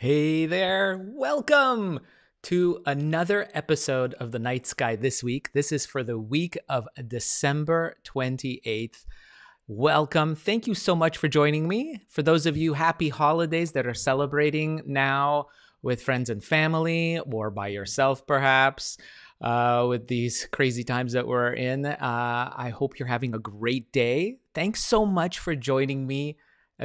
Hey there, welcome to another episode of the Night Sky this week. This is for the week of December 28th. Welcome. Thank you so much for joining me. For those of you, happy holidays that are celebrating now with friends and family or by yourself, perhaps, with these crazy times that we're in. I hope you're having a great day. Thanks so much for joining me,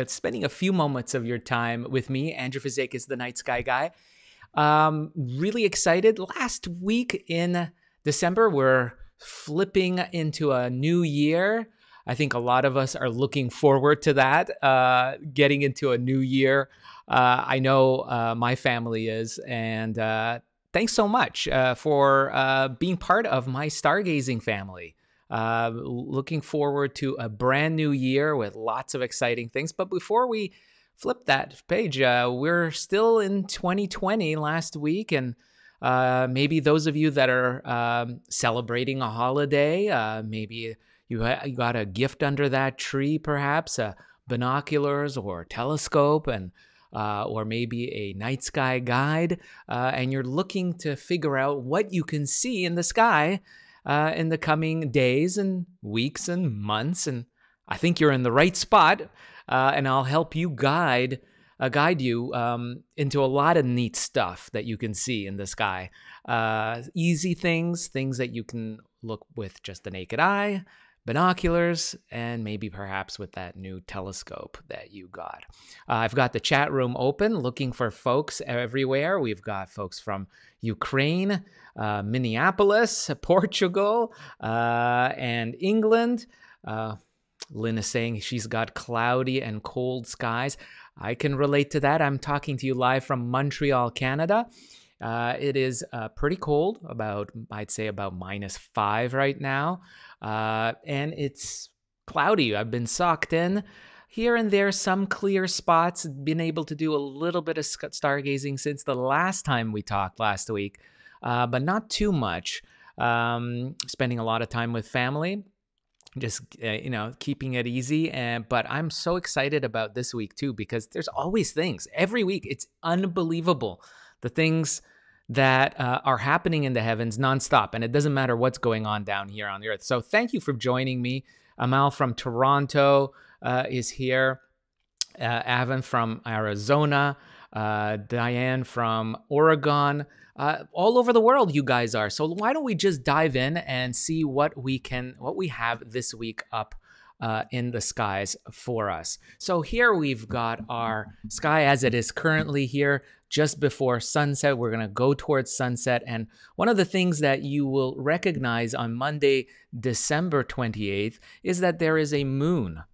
spending a few moments of your time with me, Andrew Fazekas, the Night Sky Guy. Really excited. Last week in December, we're flipping into a new year. I think a lot of us are looking forward to that, getting into a new year. I know my family is, and thanks so much for being part of my stargazing family. Looking forward to a brand new year with lots of exciting things. But before we flip that page, we're still in 2020 last week, and maybe those of you that are celebrating a holiday, maybe you got a gift under that tree, perhaps binoculars or telescope, and or maybe a night sky guide, and you're looking to figure out what you can see in the sky in the coming days and weeks and months. And I think you're in the right spot, and I'll help you guide you into a lot of neat stuff that you can see in the sky. Easy things that you can look with just the naked eye, binoculars, and maybe perhaps with that new telescope that you got. I've got the chat room open, looking for folks everywhere. We've got folks from Ukraine, Minneapolis, Portugal, and England. Lynn is saying she's got cloudy and cold skies. I can relate to that. I'm talking to you live from Montreal, Canada. It is pretty cold, I'd say about -5 right now. And it's cloudy. I've been socked in. Here and there, some clear spots. Been able to do a little bit of stargazing since the last time we talked last week, but not too much. Spending a lot of time with family, just keeping it easy. But I'm so excited about this week too, because there's always things every week. It's unbelievable, the things that are happening in the heavens nonstop, and it doesn't matter what's going on down here on the earth. So thank you for joining me. Amal from Toronto is here. Avon from Arizona. Diane from Oregon. All over the world you guys are. So why don't we just dive in and see what we have this week up in the skies for us. So here we've got our sky as it is currently here just before sunset. We're going to go towards sunset. And one of the things that you will recognize on Monday, December 28th, is that there is a moon.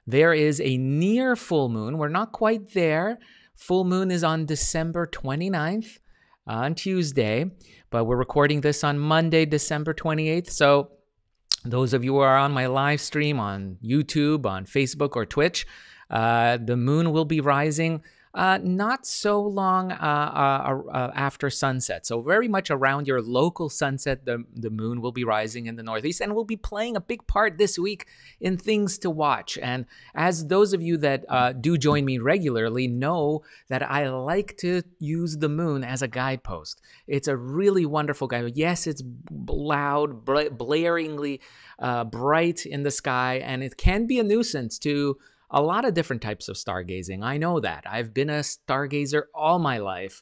There is a near full moon. We're not quite there. Full moon is on December 29th on Tuesday, but we're recording this on Monday, December 28th. So those of you who are on my live stream on YouTube, on Facebook, or Twitch, the moon will be rising not so long after sunset. So very much around your local sunset, the moon will be rising in the northeast, and will be playing a big part this week in things to watch. And as those of you that do join me regularly know that I like to use the moon as a guidepost. It's a really wonderful guide. Yes, it's loud, blaringly bright in the sky, and it can be a nuisance to a lot of different types of stargazing. I know that. I've been a stargazer all my life.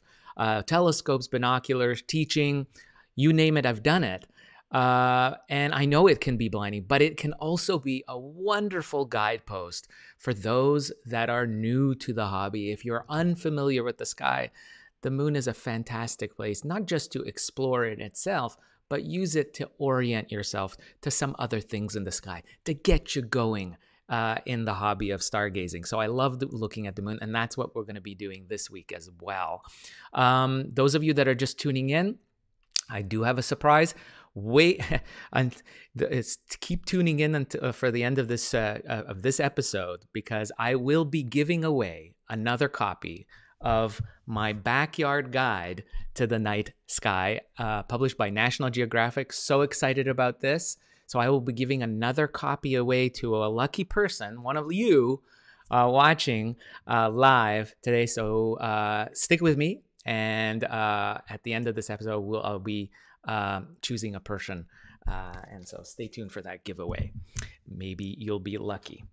Telescopes, binoculars, teaching, you name it, I've done it. And I know it can be blinding, but it can also be a wonderful guidepost for those that are new to the hobby. If you're unfamiliar with the sky, the moon is a fantastic place, not just to explore it itself, but use it to orient yourself to some other things in the sky, to get you going in the hobby of stargazing. So I love looking at the moon, and that's what we're going to be doing this week as well. Those of you that are just tuning in, I do have a surprise. Wait, and keep tuning in for the end of this episode, because I will be giving away another copy of my backyard guide to the night sky, published by National Geographic. So excited about this. So I will be giving another copy away to a lucky person, one of you, watching live today. So stick with me. And at the end of this episode, I'll be choosing a person. And so stay tuned for that giveaway. Maybe you'll be lucky.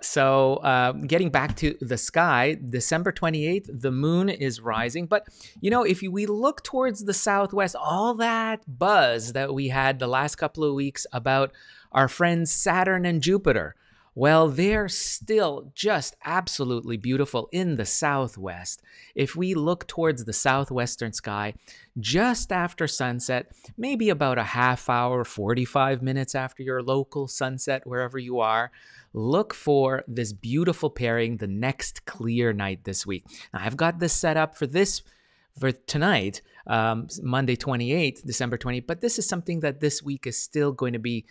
So getting back to the sky, December 28th, the moon is rising. But, you know, if we look towards the southwest, all that buzz that we had the last couple of weeks about our friends Saturn and Jupiter, well, they're still just absolutely beautiful in the southwest. If we look towards the southwestern sky, just after sunset, maybe about a half hour, 45 minutes after your local sunset, wherever you are, look for this beautiful pairing the next clear night this week. Now, I've got this set up for tonight, Monday 28th, December 20th, but this is something that this week is still going to be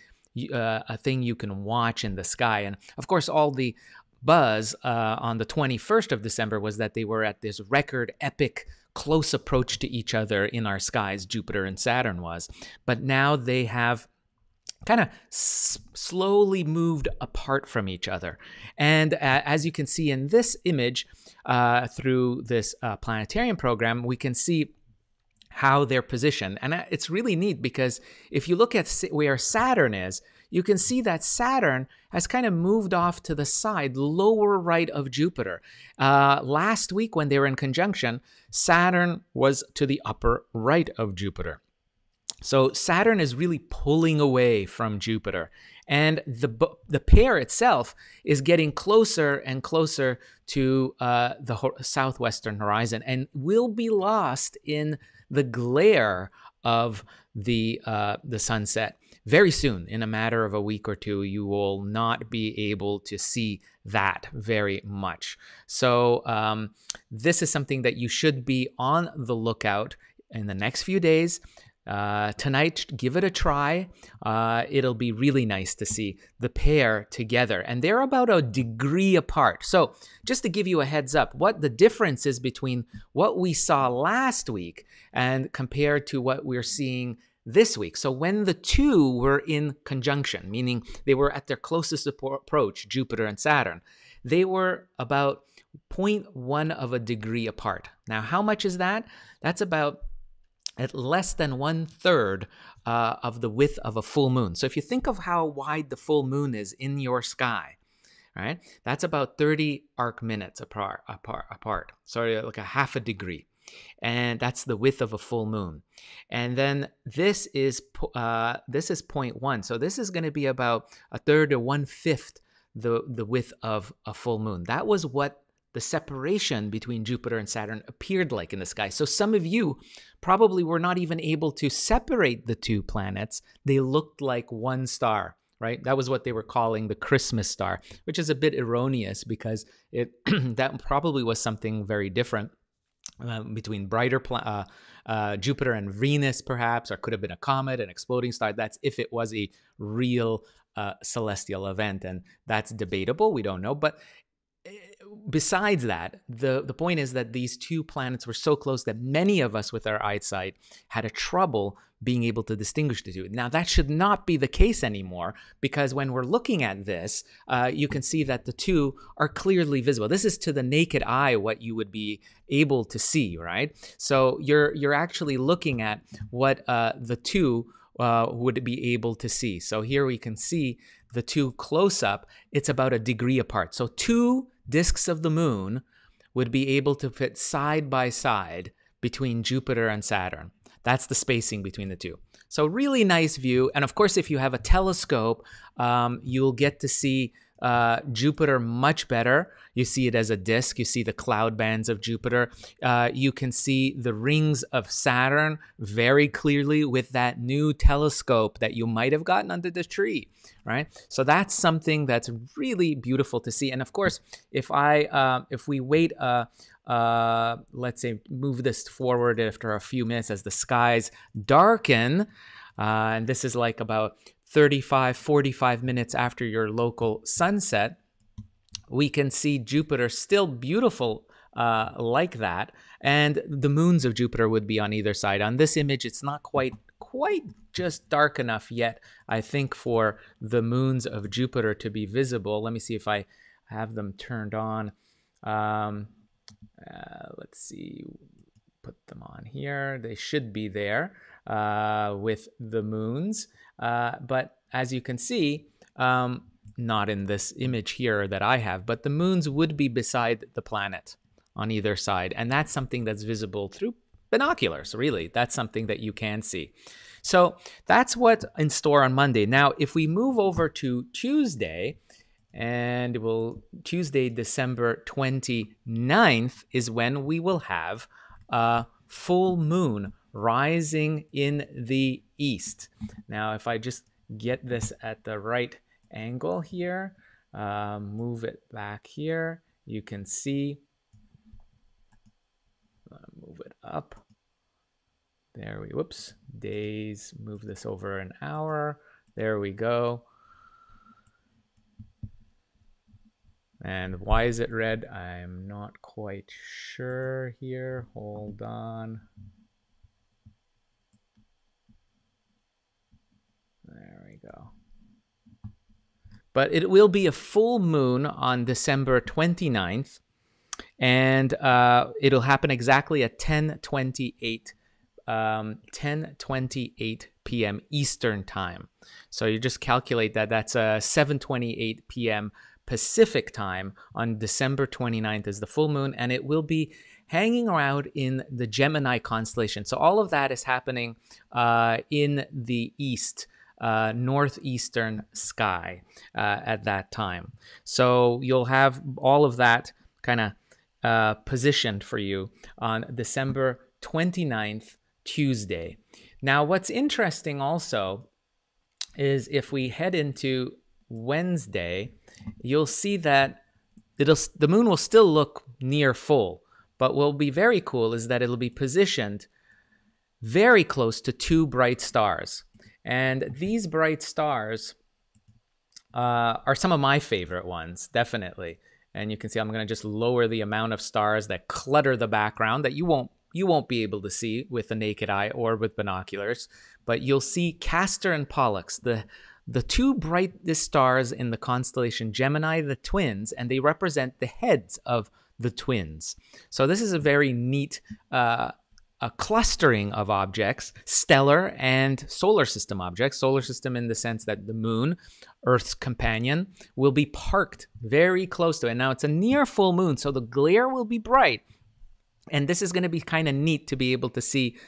a thing you can watch in the sky. And of course, all the buzz on the 21st of December was that they were at this record epic close approach to each other in our skies, Jupiter and Saturn was. But now they have kind of slowly moved apart from each other. And as you can see in this image through this planetarium program, we can see how they're positioned. And it's really neat because if you look at where Saturn is, you can see that Saturn has kind of moved off to the side, lower right of Jupiter. Last week when they were in conjunction, Saturn was to the upper right of Jupiter. So Saturn is really pulling away from Jupiter. And the pair itself is getting closer and closer to the southwestern horizon and will be lost in the glare of the sunset. Very soon, in a matter of a week or two, you will not be able to see that very much. So this is something that you should be on the lookout in the next few days. Tonight, give it a try. It'll be really nice to see the pair together. And they're about a degree apart. So just to give you a heads up, what the difference is between what we saw last week and compared to what we're seeing this week. So when the two were in conjunction, meaning they were at their closest approach, Jupiter and Saturn, they were about 0.1 of a degree apart. Now, how much is that? That's about at less than 1/3 of the width of a full moon. So if you think of how wide the full moon is in your sky, right? That's about 30 arc minutes apart. Sorry, like a half a degree. And that's the width of a full moon. And then this is 0.1. So this is going to be about 1/3 or 1/5 the width of a full moon. That was what the separation between Jupiter and Saturn appeared like in the sky. So some of you probably were not even able to separate the two planets. They looked like one star, right? That was what they were calling the Christmas star, which is a bit erroneous because that probably was something very different between brighter Jupiter and Venus, perhaps, or could have been a comet, an exploding star. That's if it was a real celestial event, and that's debatable. We don't know, but besides that, the point is that these two planets were so close that many of us with our eyesight had a trouble being able to distinguish the two. Now, that should not be the case anymore because when we're looking at this, you can see that the two are clearly visible. This is to the naked eye what you would be able to see, right? So you're actually looking at what the two would be able to see. So here we can see the two close up. It's about a degree apart. So two disks of the moon would be able to fit side by side between Jupiter and Saturn. That's the spacing between the two. So really nice view. And of course, if you have a telescope, you'll get to see Jupiter much better. You see it as a disk. You see the cloud bands of Jupiter. You can see the rings of Saturn very clearly with that new telescope that you might have gotten under the tree, right? So that's something that's really beautiful to see. And of course, if we wait, let's say, move this forward after a few minutes as the skies darken, and this is like about 35, 45 minutes after your local sunset, we can see Jupiter still beautiful like that. And the moons of Jupiter would be on either side. On this image, it's not quite just dark enough yet, I think, for the moons of Jupiter to be visible. Let me see if I have them turned on. Let's see, put them on here. They should be there with the moons. But as you can see, not in this image here that I have, but the moons would be beside the planet on either side. And that's something that's visible through binoculars, really. That's something that you can see. So that's what's in store on Monday. Now, if we move over to Tuesday, and Tuesday, December 29th is when we will have a full moon rising in the east. Now, if I just get this at the right angle here, move it back here, you can see, move it up. There we, whoops, days, move this over an hour. There we go. And why is it red? I'm not quite sure here. Hold on. There we go. But it will be a full moon on December 29th. And it'll happen exactly at 10:28 p.m. Eastern time. So you just calculate that. That's 7:28 p.m. Pacific time on December 29th is the full moon, and it will be hanging around in the Gemini constellation. So all of that is happening in the east, northeastern sky at that time. So you'll have all of that kind of positioned for you on December 29th, Tuesday. Now, what's interesting also is if we head into Wednesday, you'll see that the moon will still look near full, but what will be very cool is that it'll be positioned very close to two bright stars. And these bright stars are some of my favorite ones, definitely. And you can see I'm going to just lower the amount of stars that clutter the background that you won't be able to see with the naked eye or with binoculars, but you'll see Castor and Pollux, the two brightest stars in the constellation Gemini, the twins, and they represent the heads of the twins. So this is a very neat a clustering of objects, stellar and solar system objects. Solar system in the sense that the moon, Earth's companion, will be parked very close to it. Now it's a near full moon, so the glare will be bright. And this is going to be kind of neat to be able to see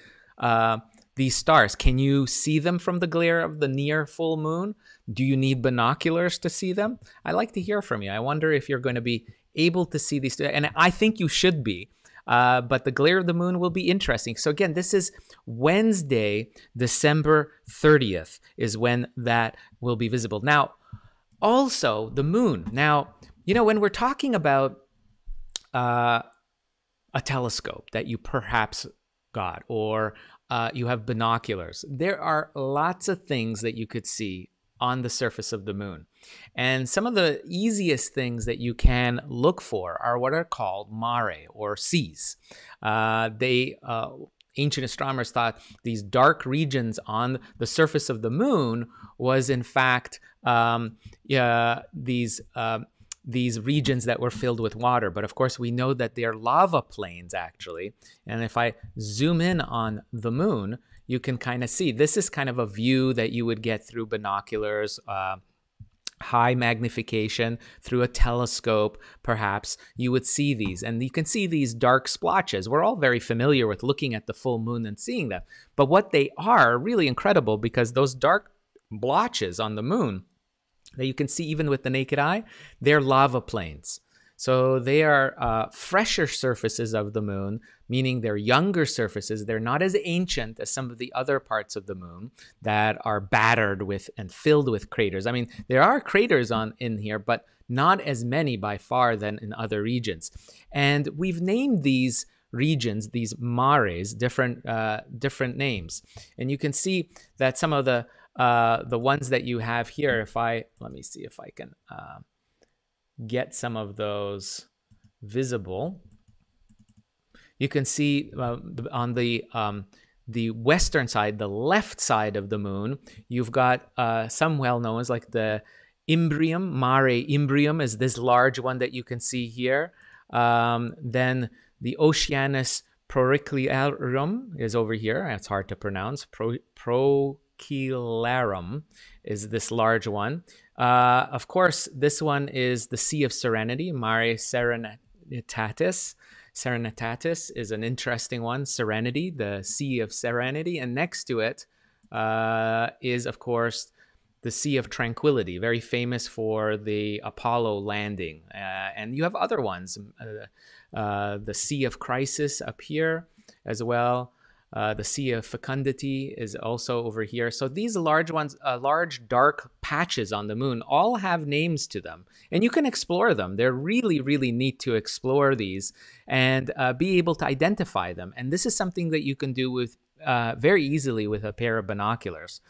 these stars. Can you see them from the glare of the near full moon? Do you need binoculars to see them? I'd like to hear from you. I wonder if you're going to be able to see these. And I think you should be. But the glare of the moon will be interesting. So again, this is Wednesday, December 30th is when that will be visible. Now, also the moon. Now, you know, when we're talking about a telescope that you perhaps got, or you have binoculars, there are lots of things that you could see on the surface of the moon. And some of the easiest things that you can look for are what are called mare, or seas. Ancient astronomers thought these dark regions on the surface of the moon was in fact these regions that were filled with water. But of course, we know that they're lava plains, actually. And if I zoom in on the moon, you can kind of see, this is kind of a view that you would get through binoculars, high magnification, through a telescope, perhaps, you would see these. And you can see these dark splotches. We're all very familiar with looking at the full moon and seeing them. But what they are really incredible, because those dark blotches on the moon that you can see even with the naked eye, they're lava plains. So they are fresher surfaces of the moon, meaning they're younger surfaces. They're not as ancient as some of the other parts of the moon that are battered with and filled with craters. I mean, there are craters in here, but not as many by far than in other regions. And we've named these regions, these mares, different names. And you can see that some of the ones that you have here, let me see if I can get some of those visible. You can see on the western side, the left side of the moon, you've got some well-known, like the Imbrium, Mare Imbrium is this large one that you can see here. Then the Oceanus Procellarum is over here. It's hard to pronounce. Procellarum is this large one. Of course, this one is the Sea of Serenity, Mare Serenitatis. Serenitatis is an interesting one. Serenity, the Sea of Serenity. And next to it is, of course, the Sea of Tranquility, very famous for the Apollo landing. And you have other ones, the Sea of Crisis up here as well. The Sea of Fecundity is also over here. So these large ones, large dark patches on the moon, all have names to them. And you can explore them. They're really, really neat to explore these and be able to identify them. And this is something that you can do with very easily with a pair of binoculars.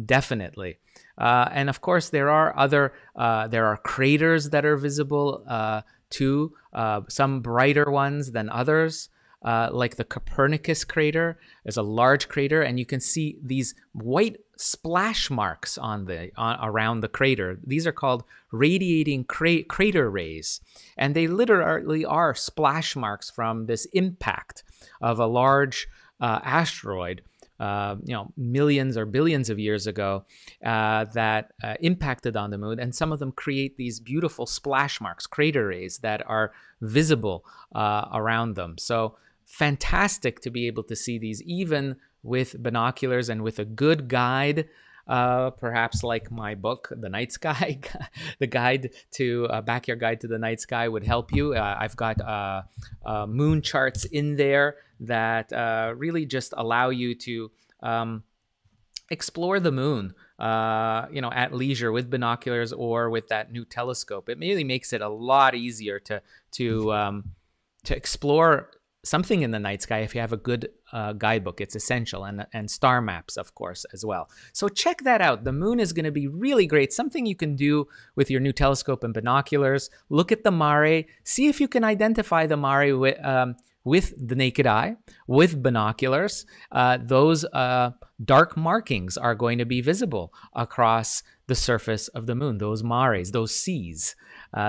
Definitely. And of course, there are craters that are visible too, some brighter ones than others. Like the Copernicus crater is a large crater, and you can see these white splash marks around the crater. These are called radiating crater rays, and they literally are splash marks from this impact of a large asteroid, millions or billions of years ago, that impacted on the moon. And some of them create these beautiful splash marks, crater rays that are visible around them. So fantastic to be able to see these even with binoculars and with a good guide, perhaps like my book, The Night Sky. The guide to Backyard Guide to the Night Sky would help you. I've got moon charts in there that really just allow you to explore the moon, at leisure with binoculars or with that new telescope. It really makes it a lot easier to explore something in the night sky if you have a good guidebook. It's essential, and star maps, of course, as well. So check that out. The moon is going to be really great. Something you can do with your new telescope and binoculars. Look at the mare. See if you can identify the mare with the naked eye, with binoculars. Those dark markings are going to be visible across the surface of the moon, those mares, those seas,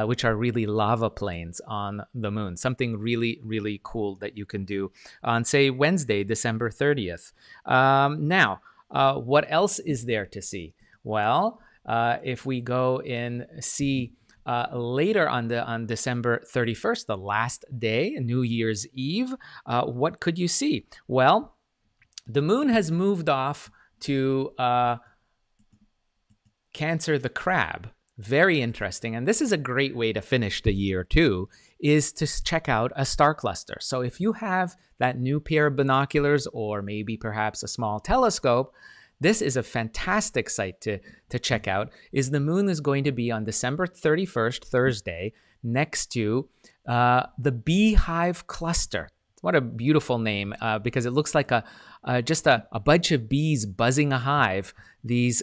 which are really lava plains on the moon. Something really, really cool that you can do on, say, Wednesday, December 30th. Now, what else is there to see? Well, if we go and see later on December 31st, the last day, New Year's Eve, what could you see? Well, the moon has moved off to Cancer the Crab. Very interesting. And this is a great way to finish the year too, is to check out a star cluster. So if you have that new pair of binoculars or maybe perhaps a small telescope, this is a fantastic site to check out. Is the moon is going to be on December 31st, Thursday, next to the Beehive cluster. What a beautiful name, because it looks like just a bunch of bees buzzing a hive. These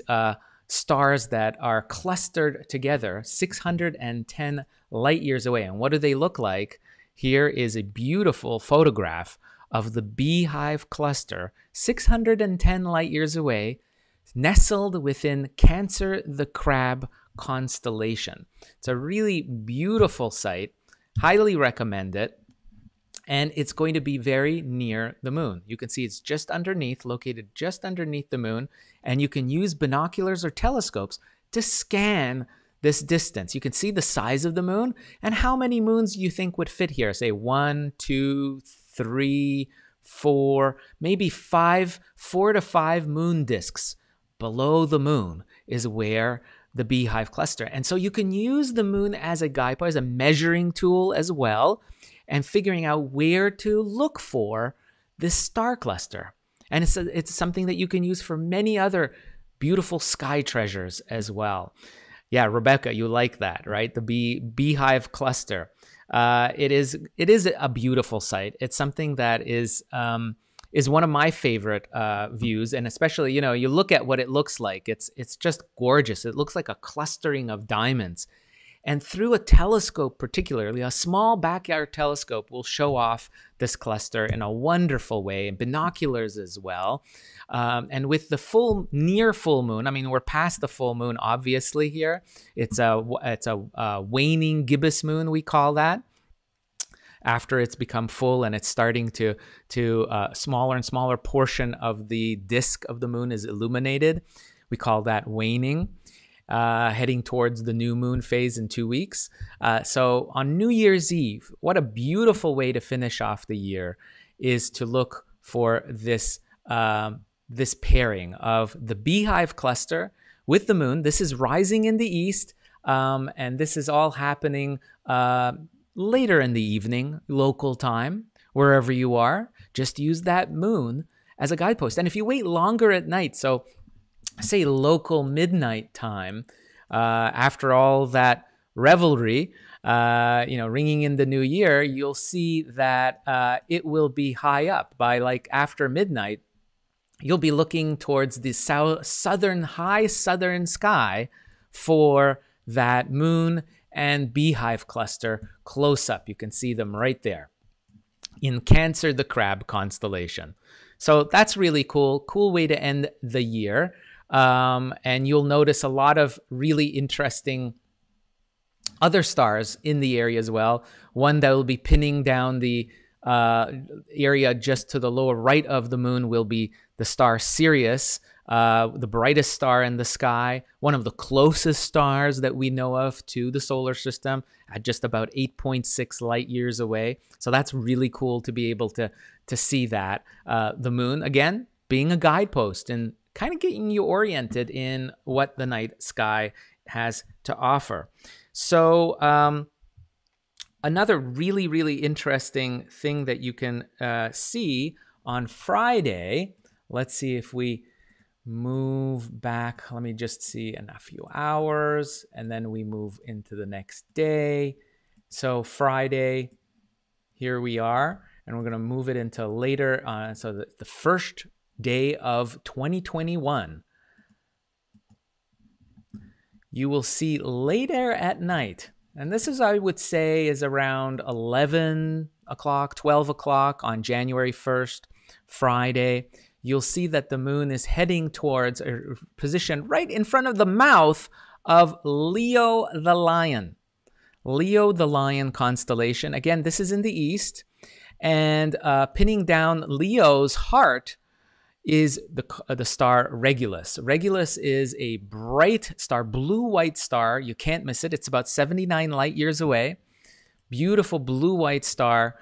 stars that are clustered together 610 light years away. And what do they look like? Here is a beautiful photograph of the Beehive cluster 610 light years away, nestled within Cancer the Crab constellation. It's a really beautiful site. Highly recommend it. And it's going to be very near the moon. You can see it's just underneath, located just underneath the moon. And you can use binoculars or telescopes to scan this distance. You can see the size of the moon and how many moons you think would fit here. Say 1, 2, 3, 4, maybe 4 to 5 moon disks below the moon is where the Beehive cluster. And so you can use the moon as a guidepost, as a measuring tool as well, and figuring out where to look for this star cluster. And it's something that you can use for many other beautiful sky treasures as well. Yeah, Rebecca, you like that, right? The Beehive cluster. It is a beautiful site. It's something that is one of my favorite views, and especially, you look at what it looks like. It's just gorgeous. It looks like a clustering of diamonds. And through a telescope, particularly a small backyard telescope, will show off this cluster in a wonderful way, and binoculars as well. And with the near full moon, I mean, we're past the full moon, obviously here. It's a waning gibbous moon, we call that. After it's become full and it's starting to smaller and smaller portion of the disk of the moon is illuminated, we call that waning, heading towards the new moon phase in 2 weeks. So on New Year's Eve, what a beautiful way to finish off the year is to look for this pairing of the Beehive cluster with the moon. This is rising in the east, and this is all happening later in the evening, local time, wherever you are. Just use that moon as a guidepost. And if you wait longer at night, so say local midnight time, after all that revelry, ringing in the new year, you'll see that it will be high up by like after midnight. You'll be looking towards the high southern sky for that moon and Beehive cluster close up. You can see them right there in Cancer, the Crab constellation. So that's really cool. Cool way to end the year. And you'll notice a lot of really interesting other stars in the area as well. One that will be pinning down the area just to the lower right of the moon will be the star Sirius, the brightest star in the sky, one of the closest stars that we know of to the solar system, at just about 8.6 light years away. So that's really cool to be able to see that. The moon, again, being a guidepost and kind of getting you oriented in what the night sky has to offer. So another really, really interesting thing that you can see on Friday, let's see if we move back. Let me just see in a few hours, and then we move into the next day. So Friday, here we are, and we're going to move it into later. So the first day of 2021. You will see later at night, and this is, I would say, is around 11 o'clock, 12 o'clock on January 1st, Friday. You'll see that the moon is heading towards a position right in front of the mouth of Leo the Lion. Leo the Lion constellation. Again, this is in the east, and pinning down Leo's heart is the star Regulus. Regulus is a bright star, blue-white star. You can't miss it. It's about 79 light years away. Beautiful blue-white star.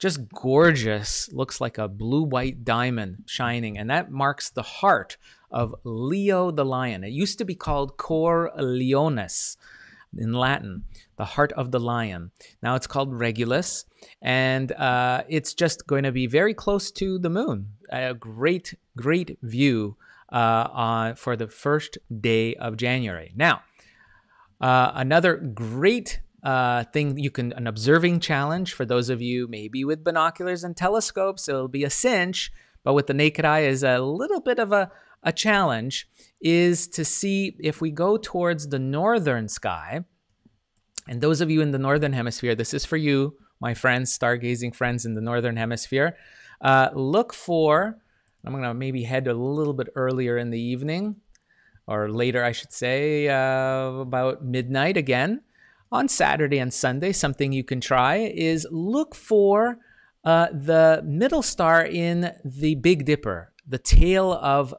Just gorgeous. Looks like a blue-white diamond shining. And that marks the heart of Leo the Lion. It used to be called Cor Leonis in Latin, the heart of the lion. Now it's called Regulus. And it's just going to be very close to the moon. A great, great view for the first day of January. Now, another great thing an observing challenge for those of you maybe with binoculars and telescopes, it'll be a cinch, but with the naked eye is a little bit of a challenge, is to see if we go towards the northern sky. And those of you in the northern hemisphere, this is for you, my friends, stargazing friends in the northern hemisphere. Look for, I'm going to maybe head a little bit earlier in the evening, or later, I should say, about midnight again. On Saturday and Sunday, something you can try is look for the middle star in the Big Dipper, the tail of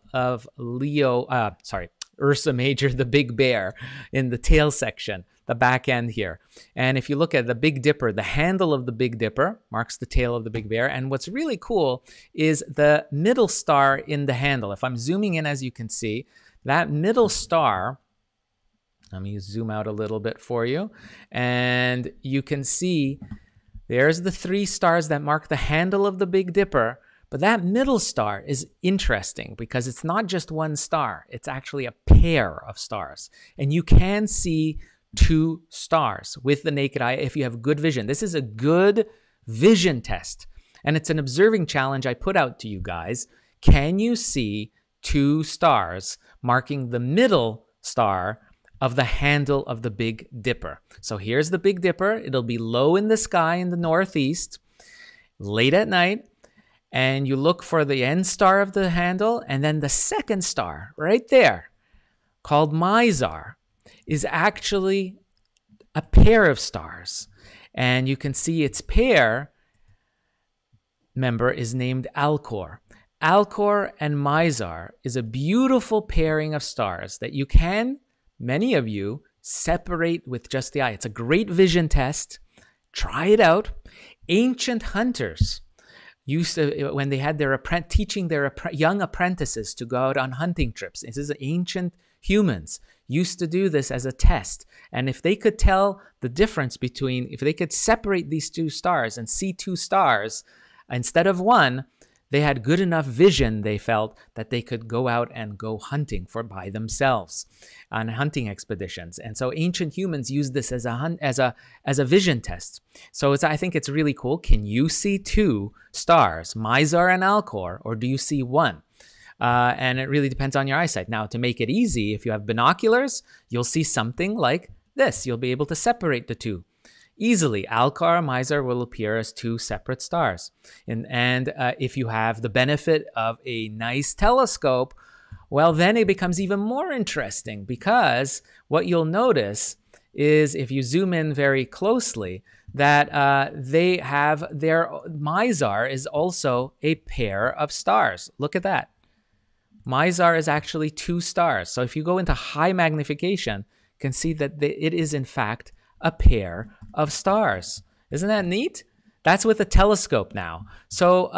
Ursa Major, the Big Bear, in the tail section, the back end here. And if you look at the Big Dipper, the handle of the Big Dipper marks the tail of the Big Bear. And what's really cool is the middle star in the handle. If I'm zooming in, as you can see, that middle star, let me zoom out a little bit for you, and you can see there's the 3 stars that mark the handle of the Big Dipper. But that middle star is interesting because it's not just one star. It's actually a pair of stars. And you can see 2 stars with the naked eye if you have good vision. This is a good vision test. And it's an observing challenge I put out to you guys. Can you see 2 stars marking the middle star of the handle of the Big Dipper. So here's the Big Dipper. It'll be low in the sky in the northeast, late at night, and you look for the end star of the handle, and then the second star right there, called Mizar, is actually a pair of stars. And you can see its pair member is named Alcor. Alcor and Mizar is a beautiful pairing of stars that you can, many of you, separate with just the eye. It's a great vision test. Try it out. Ancient hunters used to, when they had their teaching their young apprentices to go out on hunting trips. This is ancient humans used to do this as a test. And if they could tell the difference between, if they could separate these two stars and see two stars instead of one, they had good enough vision, they felt, that they could go out and go hunting by themselves on hunting expeditions. And so ancient humans used this as a vision test. So I think it's really cool. Can you see two stars, Mizar and Alcor, or do you see one? And it really depends on your eyesight. Now, to make it easy, if you have binoculars, you'll see something like this. You'll be able to separate the two easily. Alcor and Mizar will appear as two separate stars. And if you have the benefit of a nice telescope, well, then it becomes even more interesting, because what you'll notice is, if you zoom in very closely, that they have their Mizar is also a pair of stars. Look at that. Mizar is actually two stars. So if you go into high magnification, you can see that it is in fact a pair of stars. Isn't that neat? That's with a telescope now. So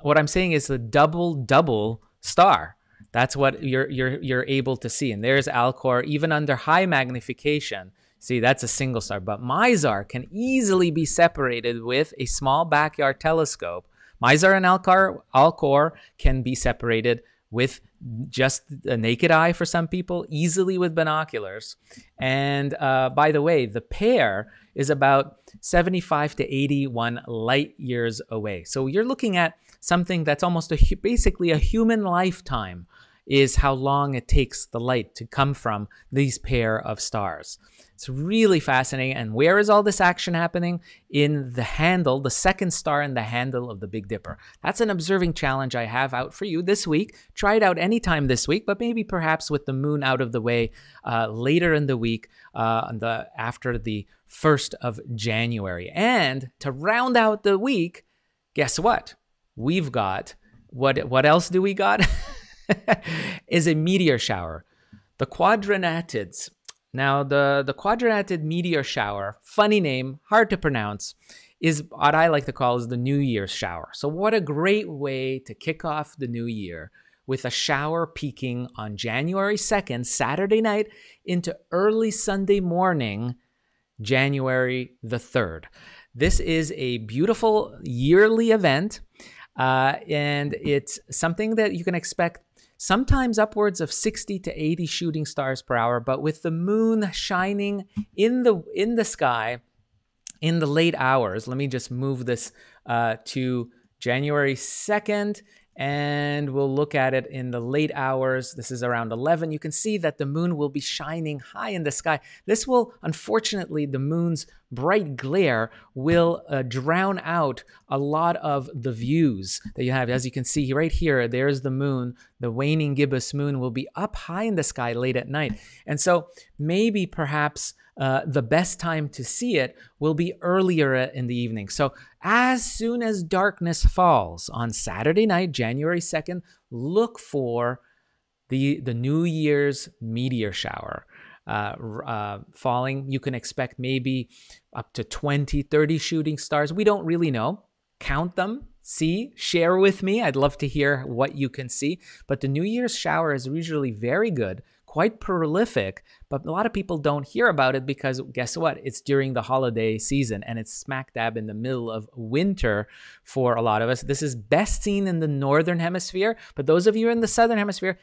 what I'm saying is the double star. That's what you're able to see. And there's Alcor, even under high magnification. See, that's a single star. But Mizar can easily be separated with a small backyard telescope. Mizar and Alcor can be separated with just a naked eye for some people, easily with binoculars. And by the way, the pair is about 75 to 81 light years away. So you're looking at something that's almost basically a human lifetime, is how long it takes the light to come from these pair of stars. It's really fascinating. And where is all this action happening? In the handle, the second star in the handle of the Big Dipper. That's an observing challenge I have out for you this week. Try it out anytime this week, but maybe perhaps with the moon out of the way later in the week, after the 1st of January. And to round out the week, guess what? We've got, what else do we got? Is a meteor shower. The Quadrantids. Now, the Quadrantid meteor shower, funny name, hard to pronounce, is what I like to call is the New Year's shower. So what a great way to kick off the new year, with a shower peaking on January 2nd, Saturday night, into early Sunday morning, January the 3rd. This is a beautiful yearly event, and it's something that you can expect sometimes upwards of 60 to 80 shooting stars per hour, but with the moon shining in the sky in the late hours. Let me just move this to January 2nd, and we'll look at it in the late hours. This is around 11. You can see that the moon will be shining high in the sky. This will, unfortunately, the moon's bright glare will drown out a lot of the views that you have. As you can see right here, there's the moon. The waning gibbous moon will be up high in the sky late at night. And so maybe perhaps the best time to see it will be earlier in the evening. So as soon as darkness falls on Saturday night, January 2nd, look for the New Year's meteor shower falling. You can expect maybe up to 20, 30 shooting stars. We don't really know. Count them. See, share with me. I'd love to hear what you can see. But the New Year's shower is usually very good, quite prolific, but a lot of people don't hear about it because guess what? It's during the holiday season and it's smack dab in the middle of winter for a lot of us. This is best seen in the northern hemisphere, but those of you in the southern hemisphere,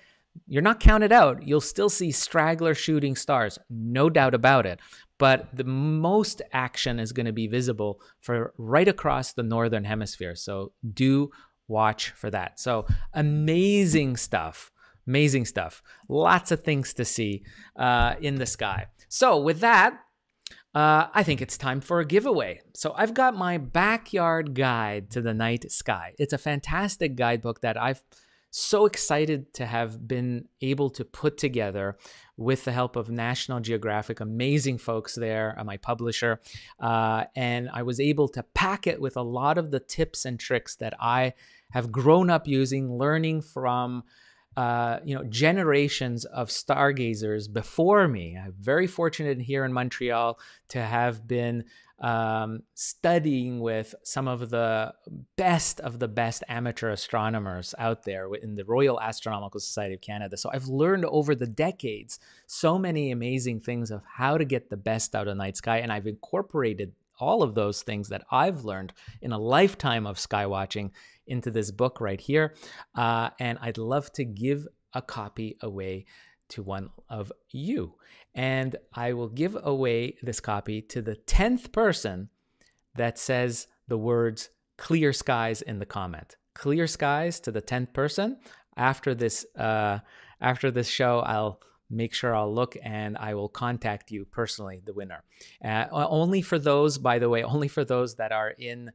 you're not counted out. You'll still see straggler shooting stars, no doubt about it. But the most action is going to be visible for right across the northern hemisphere. So do watch for that. So amazing stuff Amazing stuff. Lots of things to see in the sky. So with that, I think it's time for a giveaway. So I've got my backyard guide to the night sky. It's a fantastic guidebook that I've so excited to have been able to put together with the help of National Geographic, amazing folks there, my publisher. And I was able to pack it with a lot of the tips and tricks that I have grown up using, learning from generations of stargazers before me. I'm very fortunate here in Montreal to have been studying with some of the best amateur astronomers out there in the Royal Astronomical Society of Canada. So I've learned over the decades so many amazing things of how to get the best out of the night sky, and I've incorporated all of those things that I've learned in a lifetime of sky watching into this book right here. And I'd love to give a copy away to one of you. And I will give away this copy to the 10th person that says the words clear skies in the comment. Clear skies to the 10th person. After this show, I'll make sure I'll look and I will contact you personally, the winner. Only for those, by the way, only for those that are in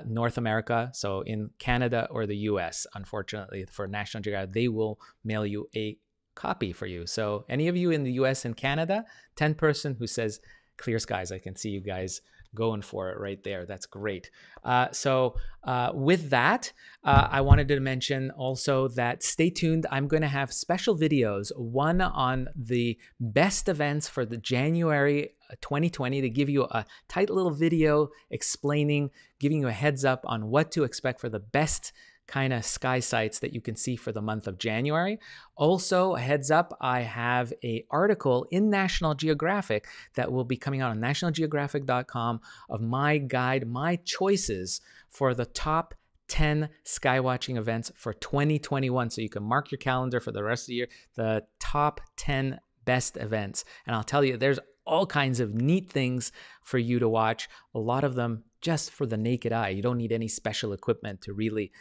North America, so in Canada or the US, unfortunately, for National Geographic, they will mail you a copy for you. So any of you in the US and Canada, 10 person who says clear skies, I can see you guys going for it right there. That's great. With that, I wanted to mention also that stay tuned. I'm going to have special videos, one on the best events for the January 2020, to give you a tight little video explaining, giving you a heads up on what to expect for the best kind of sky sights that you can see for the month of January. Also, a heads up, I have an article in National Geographic that will be coming out on nationalgeographic.com of my guide, my choices for the top 10 sky watching events for 2021. So you can mark your calendar for the rest of the year, the top 10 best events. And I'll tell you, there's all kinds of neat things for you to watch. A lot of them just for the naked eye. You don't need any special equipment to really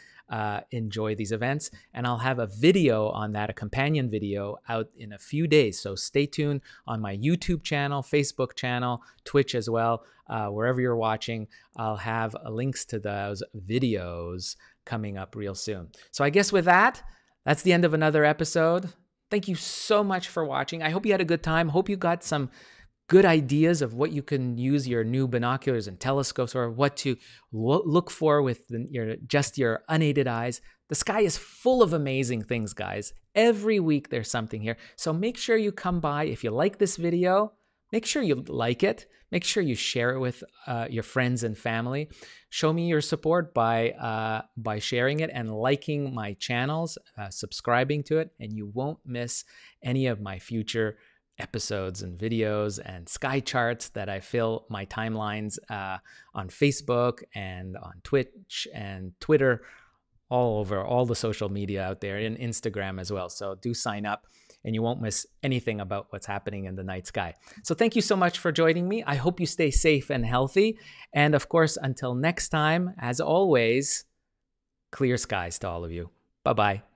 enjoy these events. And I'll have a video on that, a companion video, out in a few days. So stay tuned on my YouTube channel, Facebook channel, Twitch as well. Wherever you're watching, I'll have links to those videos coming up real soon. So I guess with that, that's the end of another episode. Thank you so much for watching. I hope you had a good time. Hope you got some good ideas of what you can use your new binoculars and telescopes, or what to look for with your unaided eyes. The sky is full of amazing things, guys. Every week there's something here. So make sure you come by. If you like this video, make sure you like it. Make sure you share it with your friends and family. Show me your support by sharing it and liking my channels, subscribing to it, and you won't miss any of my future episodes and videos and sky charts that I fill my timelines on Facebook and on Twitch and Twitter, all over, all the social media out there, and Instagram as well. So do sign up and you won't miss anything about what's happening in the night sky. So thank you so much for joining me. I hope you stay safe and healthy. And of course, until next time, as always, clear skies to all of you. Bye-bye.